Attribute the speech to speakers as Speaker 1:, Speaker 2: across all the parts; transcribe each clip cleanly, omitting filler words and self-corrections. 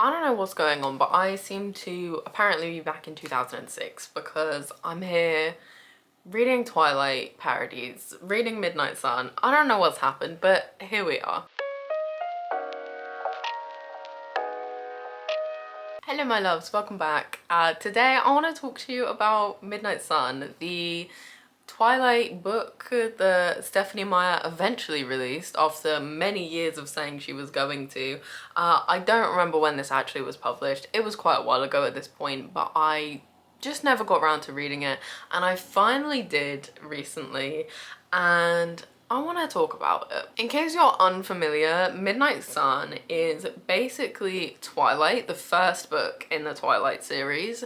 Speaker 1: I don't know what's going on, but I seem to apparently be back in 2006 because I'm here reading Twilight parodies, reading Midnight Sun. I don't know what's happened, but here we are. Hello my loves, welcome back. Today I want to talk to you about Midnight Sun, the Twilight book that Stephanie Meyer eventually released after many years of saying she was going to. I don't remember when this actually was published. It was quite a while ago at this point, but I just never got around to reading it, and I finally did recently, and I want to talk about it. In case you're unfamiliar, Midnight Sun is basically Twilight, the first book in the Twilight series,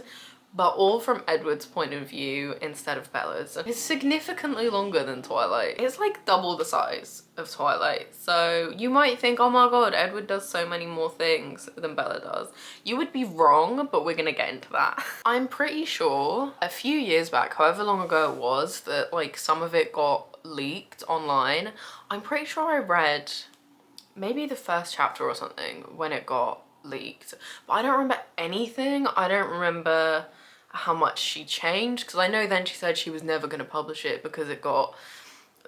Speaker 1: but all from Edward's point of view instead of Bella's. It's significantly longer than Twilight. It's like double the size of Twilight. So you might think, oh my god, Edward does so many more things than Bella does. You would be wrong, but we're gonna get into that. I'm pretty sure a few years back, however long ago it was, that like some of it got leaked online. I'm pretty sure I read maybe the first chapter or something when it got leaked, but I don't remember anything. I don't remember how much she changed, because I know then she said she was never going to publish it because it got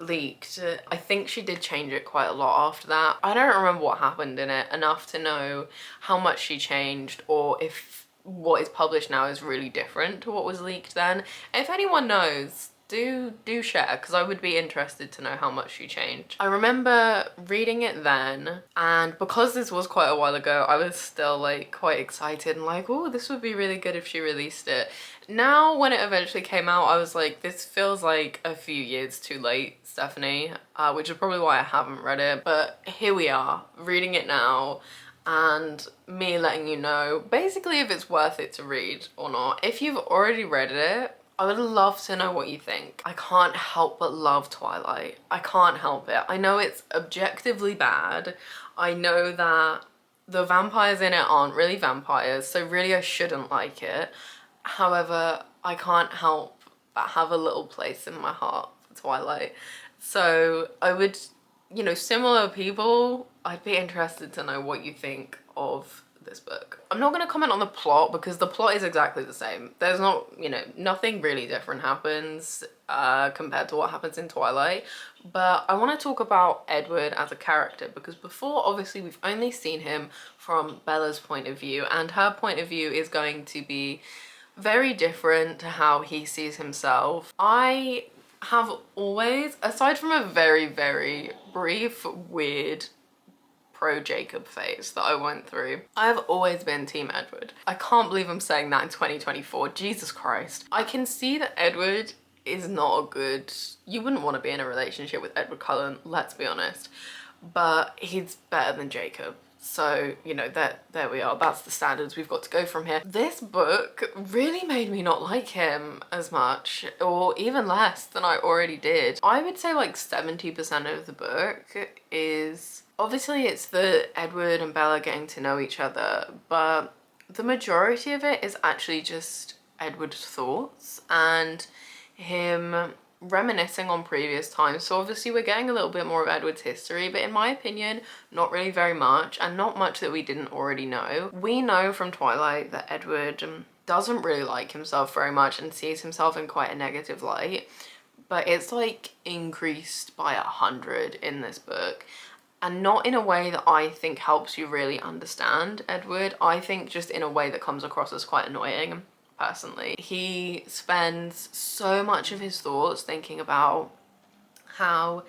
Speaker 1: leaked. I think she did change it quite a lot after that. I don't remember what happened in it enough to know how much she changed, or if what is published now is really different to what was leaked then. If anyone knows, do share, because I would be interested to know how much she changed. I remember reading it then, and because this was quite a while ago, I was still like quite excited and like, oh, this would be really good if she released it. Now when it eventually came out, I was like, this feels like a few years too late, Stephanie, which is probably why I haven't read it. But here we are, reading it now, and me letting you know basically if it's worth it to read or not. If you've already read it, I would love to know what you think. I can't help but love Twilight. I can't help it. I know it's objectively bad. I know that the vampires in it aren't really vampires, so really I shouldn't like it. However, I can't help but have a little place in my heart for Twilight. So I would, you know, similar people, I'd be interested to know what you think of this book. I'm not going to comment on the plot because the plot is exactly the same. There's not, you know, nothing really different happens compared to what happens in Twilight. But I want to talk about Edward as a character, because before, obviously, we've only seen him from Bella's point of view, and her point of view is going to be very different to how he sees himself. I have always, aside from a very, very brief, weird pro-Jacob phase that I went through, I've always been Team Edward. I can't believe I'm saying that in 2024, Jesus Christ. I can see that Edward is not a good, you wouldn't want to be in a relationship with Edward Cullen, let's be honest, but he's better than Jacob. So, you know, there we are. That's the standards we've got to go from here. This book really made me not like him as much, or even less than I already did. I would say like 70% of the book is, obviously it's the Edward and Bella getting to know each other, but the majority of it is actually just Edward's thoughts and him reminiscing on previous times. So obviously we're getting a little bit more of Edward's history, but in my opinion, not really very much, and not much that we didn't already know. We know from Twilight that Edward doesn't really like himself very much and sees himself in quite a negative light, but it's like increased by 100 in this book. And not in a way that I think helps you really understand Edward. I think just in a way that comes across as quite annoying, personally. He spends so much of his thoughts thinking about how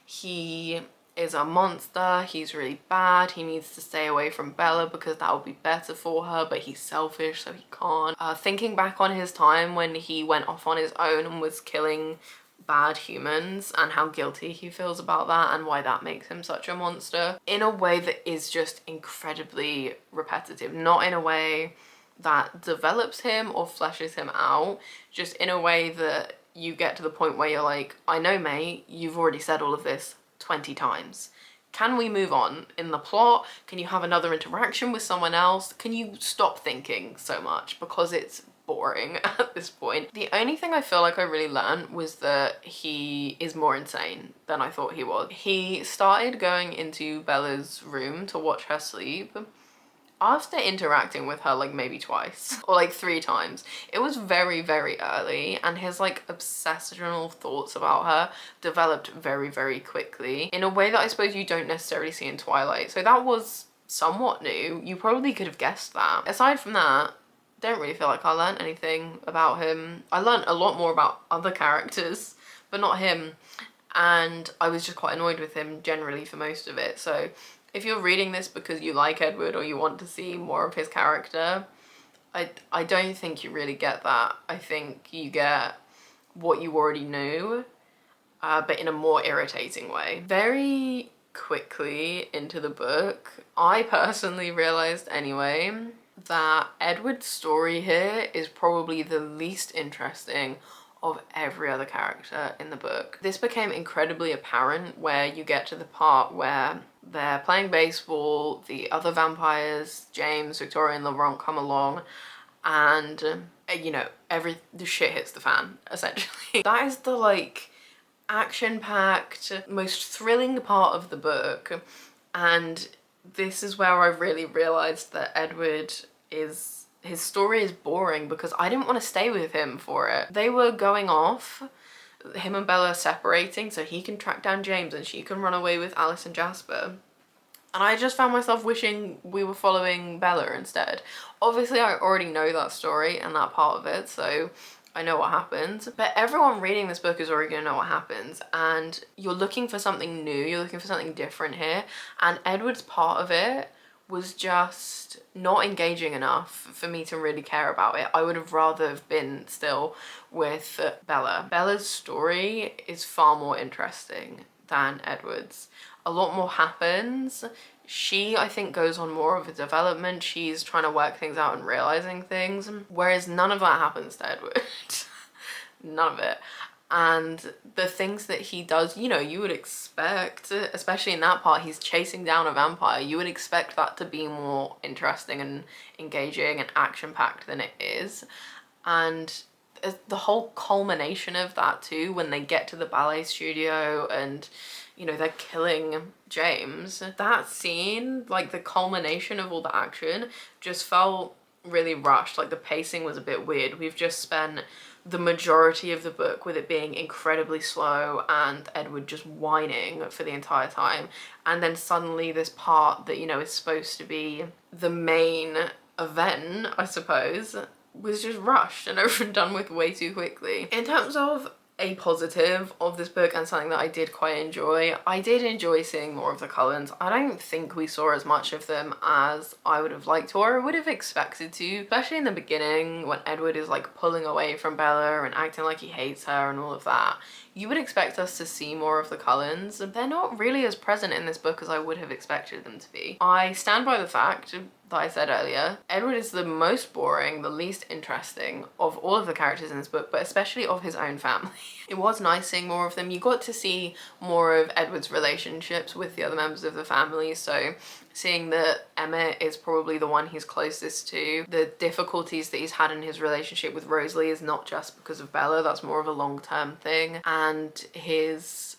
Speaker 1: he is a monster, he's really bad, he needs to stay away from Bella because that would be better for her, but he's selfish so he can't. Thinking back on his time when he went off on his own and was killing bad humans, and how guilty he feels about that and why that makes him such a monster, in a way that is just incredibly repetitive. Not in a way that develops him or fleshes him out, just in a way that you get to the point where you're like, I know mate, you've already said all of this 20 times. Can we move on in the plot? Can you have another interaction with someone else? Can you stop thinking so much, because it's boring at this point. The only thing I feel like I really learned was that he is more insane than I thought he was. He started going into Bella's room to watch her sleep, after interacting with her like maybe twice or like 3 times, it was very, very early, and his like obsessional thoughts about her developed very, very quickly in a way that I suppose you don't necessarily see in Twilight. So that was somewhat new. You probably could have guessed that. Aside from that, don't really feel like I learned anything about him. I learned a lot more about other characters, but not him. And I was just quite annoyed with him generally for most of it. So if you're reading this because you like Edward or you want to see more of his character, I don't think you really get that. I think you get what you already knew, but in a more irritating way. Very quickly into the book, I personally realized anyway that Edward's story here is probably the least interesting of every other character in the book. This became incredibly apparent where you get to the part where they're playing baseball, the other vampires, James, Victoria, and Laurent come along, and you know, the shit hits the fan, essentially. That is the like action-packed, most thrilling part of the book, and this is where I really realized that Edward his story is boring because I didn't want to stay with him for it. They were going off, him and Bella are separating so he can track down James and she can run away with Alice and Jasper. And I just found myself wishing we were following Bella instead. Obviously I already know that story and that part of it, so I know what happens, but everyone reading this book is already gonna know what happens, and you're looking for something new, you're looking for something different here, and Edward's part of it was just not engaging enough for me to really care about it. I would have rather have been still with Bella. Bella's story is far more interesting than Edward's. A lot more happens. She, I think, goes on more of a development. She's trying to work things out and realizing things, whereas none of that happens to Edward. None of it. And the things that he does, you know, you would expect, especially in that part, he's chasing down a vampire, you would expect that to be more interesting and engaging and action-packed than it is. And the whole culmination of that too, when they get to the ballet studio and, you know, they're killing James, that scene, like the culmination of all the action, just felt really rushed. Like the pacing was a bit weird. We've just spent the majority of the book with it being incredibly slow and Edward just whining for the entire time, and then suddenly this part that, you know, is supposed to be the main event, I suppose, was just rushed and overdone with way too quickly. In terms of a positive of this book and something that I did quite enjoy, I did enjoy seeing more of the Cullens. I don't think we saw as much of them as I would have liked to or I would have expected to, especially in the beginning when Edward is like pulling away from Bella and acting like he hates her and all of that. You would expect us to see more of the Cullens. They're not really as present in this book as I would have expected them to be. I stand by the fact that I said earlier, Edward is the most boring, the least interesting of all of the characters in this book, but especially of his own family. It was nice seeing more of them. You got to see more of Edward's relationships with the other members of the family, so seeing that Emmett is probably the one he's closest to. The difficulties that he's had in his relationship with Rosalie is not just because of Bella, that's more of a long-term thing. And his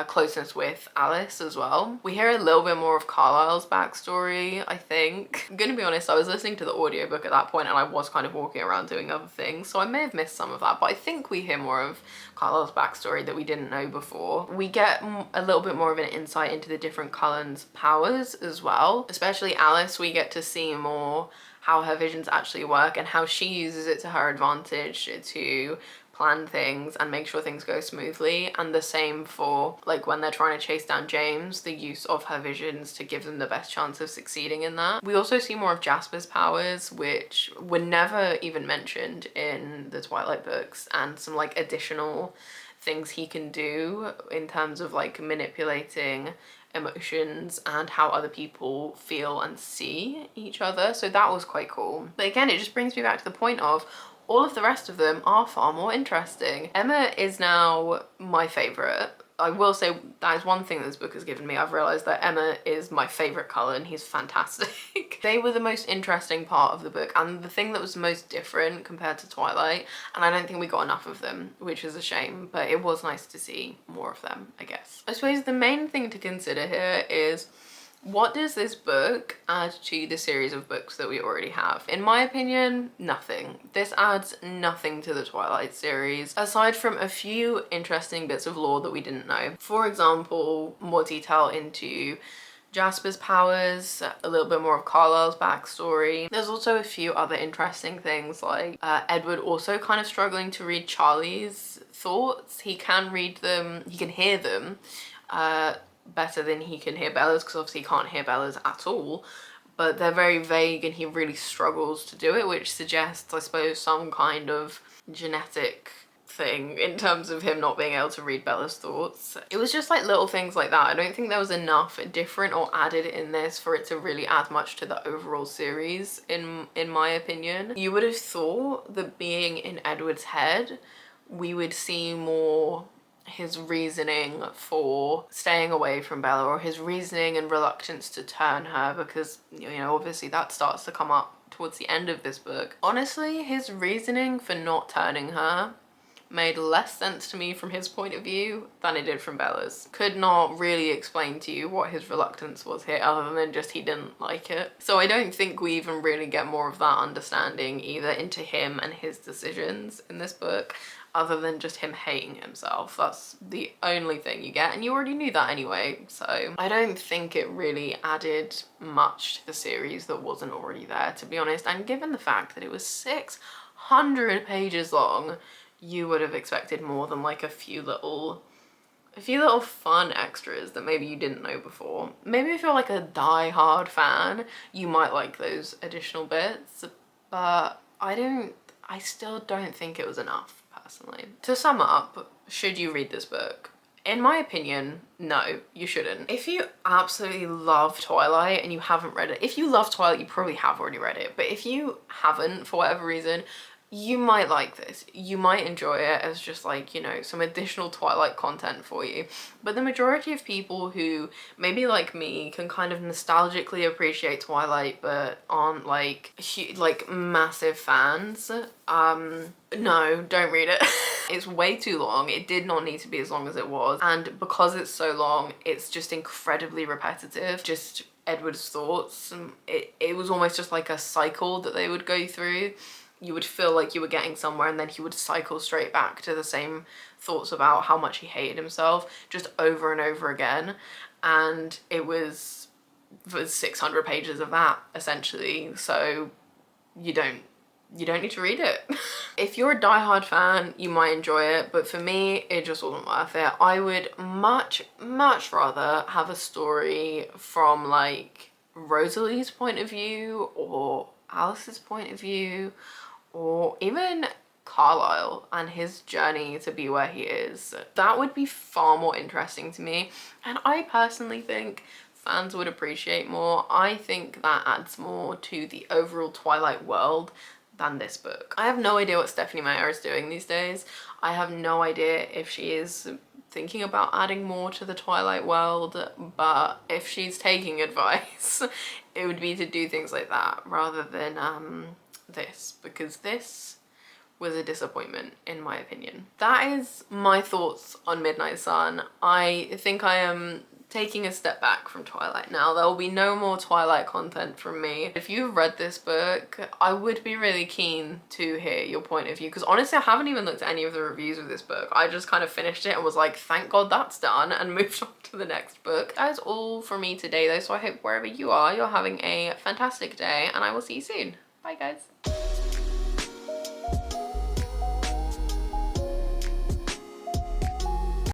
Speaker 1: closeness with Alice as well. We hear a little bit more of Carlisle's backstory, I think. I'm gonna be honest, I was listening to the audiobook at that point and I was kind of walking around doing other things, so I may have missed some of that, but I think we hear more of Carlisle's backstory that we didn't know before. We get a little bit more of an insight into the different Cullens' powers as well. Especially Alice, we get to see more how her visions actually work and how she uses it to her advantage to plan things and make sure things go smoothly, and the same for like when they're trying to chase down James, the use of her visions to give them the best chance of succeeding in that. We also see more of Jasper's powers, which were never even mentioned in the Twilight books, and some like additional things he can do in terms of like manipulating emotions and how other people feel and see each other, so that was quite cool. But again, it just brings me back to the point of all of the rest of them are far more interesting. Emma is now my favourite. I will say that is one thing that this book has given me. I've realised that Emma is my favourite Cullen. He's fantastic. They were the most interesting part of the book and the thing that was most different compared to Twilight, and I don't think we got enough of them, which is a shame, but it was nice to see more of them, I guess. I suppose the main thing to consider here is What does this book add to the series of books that we already have? In my opinion, nothing. This adds nothing to the Twilight series, aside from a few interesting bits of lore that we didn't know. For example, more detail into Jasper's powers, a little bit more of Carlisle's backstory. There's also a few other interesting things like Edward also kind of struggling to read Charlie's thoughts. He can read them, he can hear them, better than he can hear Bella's, because obviously he can't hear Bella's at all, but they're very vague and he really struggles to do it, which suggests, I suppose, some kind of genetic thing in terms of him not being able to read Bella's thoughts. It was just like little things like that. I don't think there was enough different or added in this for it to really add much to the overall series, in my opinion. You would have thought that being in Edward's head, we would see more his reasoning for staying away from Bella, or his reasoning and reluctance to turn her, because, you know, obviously that starts to come up towards the end of this book. Honestly, his reasoning for not turning her made less sense to me from his point of view than it did from Bella's. Could not really explain to you what his reluctance was here, other than just he didn't like it. So I don't think we even really get more of that understanding either into him and his decisions in this book, other than just him hating himself. That's the only thing you get, and you already knew that anyway, so I don't think it really added much to the series that wasn't already there, to be honest. And given the fact that it was 600 pages long, you would have expected more than like a few little fun extras that maybe you didn't know before. Maybe if you're like a die-hard fan, you might like those additional bits, but I still don't think it was enough, personally. To sum up, should you read this book? In my opinion, no, you shouldn't. If you absolutely love Twilight and you haven't read it, if you love Twilight, you probably have already read it, but if you haven't, for whatever reason, you might like this. You might enjoy it as just like, you know, some additional Twilight content for you. But the majority of people who, maybe like me, can kind of nostalgically appreciate Twilight but aren't like massive fans, no, don't read it. It's way too long. It did not need to be as long as it was. And because it's so long, it's just incredibly repetitive. Just Edward's thoughts. It was almost just like a cycle that they would go through. You would feel like you were getting somewhere, and then he would cycle straight back to the same thoughts about how much he hated himself, just over and over again. And it was 600 pages of that, essentially. So you don't need to read it. If you're a diehard fan, you might enjoy it, but for me, it just wasn't worth it. I would much rather have a story from like Rosalie's point of view, or Alice's point of view, or even Carlisle and his journey to be where he is. That would be far more interesting to me, and I personally think fans would appreciate more. I think that adds more to the overall Twilight world than this book. I have no idea what Stephenie Meyer is doing these days. I have no idea if she is thinking about adding more to the Twilight world, but if she's taking advice, it would be to do things like that rather than this, because this was a disappointment in my opinion. That is my thoughts on Midnight Sun. I think I am taking a step back from Twilight now. There will be no more Twilight content from me. If you've read this book, I would be really keen to hear your point of view, because honestly I haven't even looked at any of the reviews of this book. I just kind of finished it and was like, thank God that's done, and moved on to the next book. That is all for me today though, so I hope wherever you are, you're having a fantastic day, and I will see you soon. Bye guys.